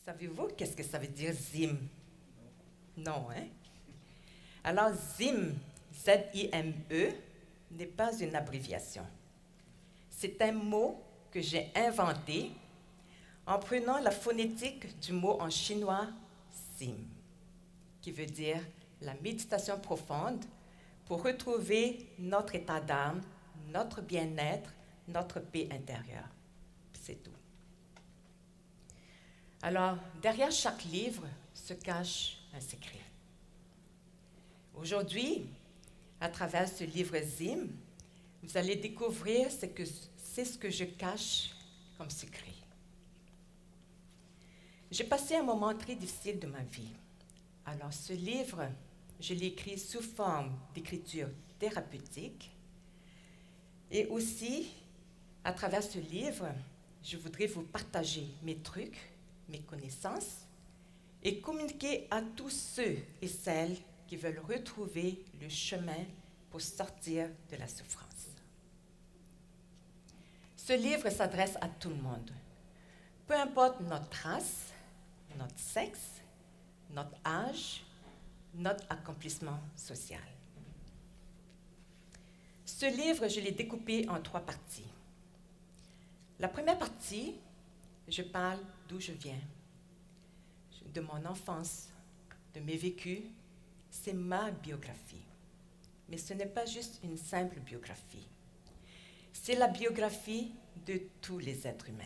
Savez-vous qu'est-ce que ça veut dire ZIM? Non, hein? Alors, ZIM, Z-I-M-E, n'est pas une abréviation. C'est un mot que j'ai inventé en prenant la phonétique du mot en chinois ZIM, qui veut dire la méditation profonde pour retrouver notre état d'âme, notre bien-être, notre paix intérieure. C'est tout. Alors, derrière chaque livre se cache un secret. Aujourd'hui, à travers ce livre ZIM, vous allez découvrir ce que je cache comme secret. J'ai passé un moment très difficile de ma vie. Alors, ce livre, je l'ai écrit sous forme d'écriture thérapeutique. Et aussi, à travers ce livre, je voudrais vous partager mes trucs, mes connaissances et communiquer à tous ceux et celles qui veulent retrouver le chemin pour sortir de la souffrance. Ce livre s'adresse à tout le monde, peu importe notre race, notre sexe, notre âge, notre accomplissement social. Ce livre, je l'ai découpé en 3 parties. La première partie, je parle d'où je viens, de mon enfance, de mes vécus. C'est ma biographie. Mais ce n'est pas juste une simple biographie. C'est la biographie de tous les êtres humains.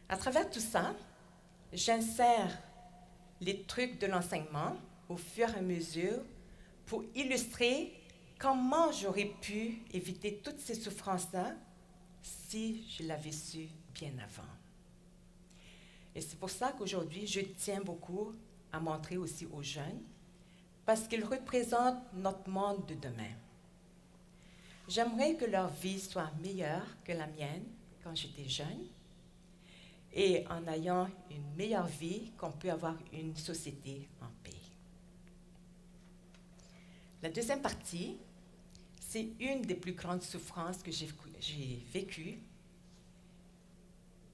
À travers tout ça, j'insère les trucs de l'enseignement au fur et à mesure pour illustrer comment j'aurais pu éviter toutes ces souffrances-là si je l'avais su bien avant. Et c'est pour ça qu'aujourd'hui, je tiens beaucoup à montrer aussi aux jeunes, parce qu'ils représentent notre monde de demain. J'aimerais que leur vie soit meilleure que la mienne quand j'étais jeune, et en ayant une meilleure vie, qu'on peut avoir une société en paix. La deuxième partie, c'est une des plus grandes souffrances que j'ai vécues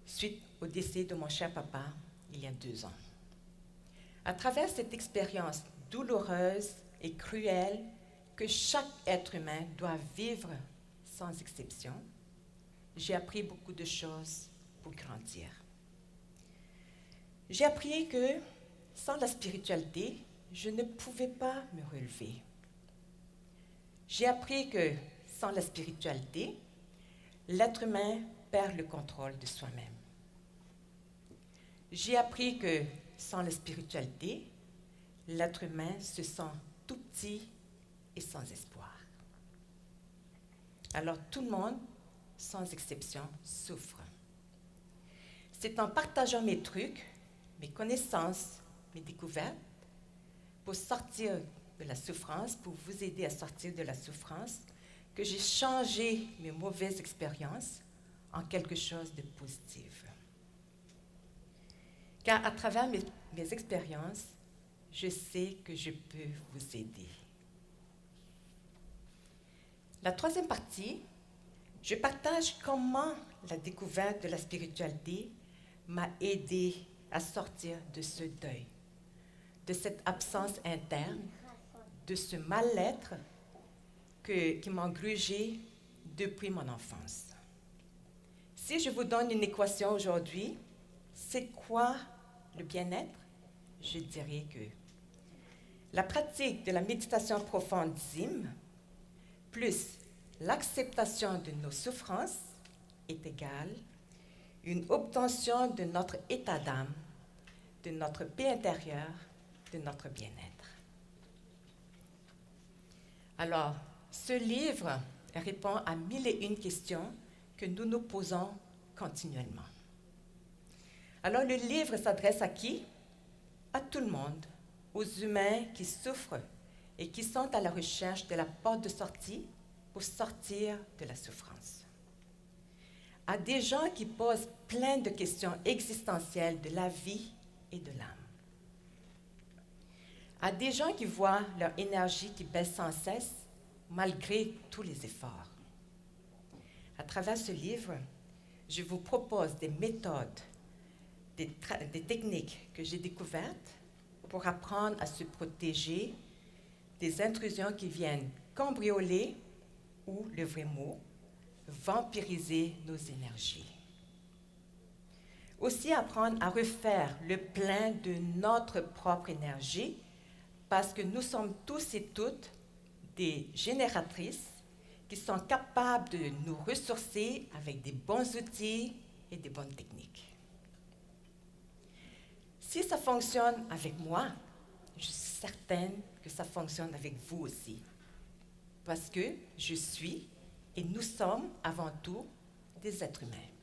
suite au décès de mon cher papa il y a 2 ans. À travers cette expérience douloureuse et cruelle que chaque être humain doit vivre sans exception, j'ai appris beaucoup de choses pour grandir. J'ai appris que sans la spiritualité, je ne pouvais pas me relever. J'ai appris que sans la spiritualité, l'être humain perd le contrôle de soi-même. J'ai appris que sans la spiritualité, l'être humain se sent tout petit et sans espoir. Alors tout le monde, sans exception, souffre. C'est en partageant mes trucs, mes connaissances, mes découvertes, pour sortir de la souffrance, pour vous aider à sortir de la souffrance, que j'ai changé mes mauvaises expériences en quelque chose de positif. Car à travers mes expériences, je sais que je peux vous aider. La troisième partie, je partage comment la découverte de la spiritualité m'a aidé à sortir de ce deuil, de cette absence interne, de ce mal-être qui m'engrugeait depuis mon enfance. Si je vous donne une équation aujourd'hui, c'est quoi le bien-être? Je dirais que la pratique de la méditation profonde ZIM plus l'acceptation de nos souffrances est égale une obtention de notre état d'âme, de notre paix intérieure, de notre bien-être. Alors, ce livre répond à 1001 questions que nous nous posons continuellement. Alors, le livre s'adresse à qui? À tout le monde, aux humains qui souffrent et qui sont à la recherche de la porte de sortie pour sortir de la souffrance. À des gens qui posent plein de questions existentielles de la vie et de l'âme. À des gens qui voient leur énergie qui baisse sans cesse malgré tous les efforts. À travers ce livre, je vous propose des méthodes des techniques que j'ai découvertes pour apprendre à se protéger des intrusions qui viennent cambrioler, ou le vrai mot, vampiriser nos énergies. Aussi apprendre à refaire le plein de notre propre énergie, parce que nous sommes tous et toutes des génératrices qui sont capables de nous ressourcer avec des bons outils et des bonnes techniques. Si ça fonctionne avec moi, je suis certaine que ça fonctionne avec vous aussi. Parce que je suis et nous sommes avant tout des êtres humains.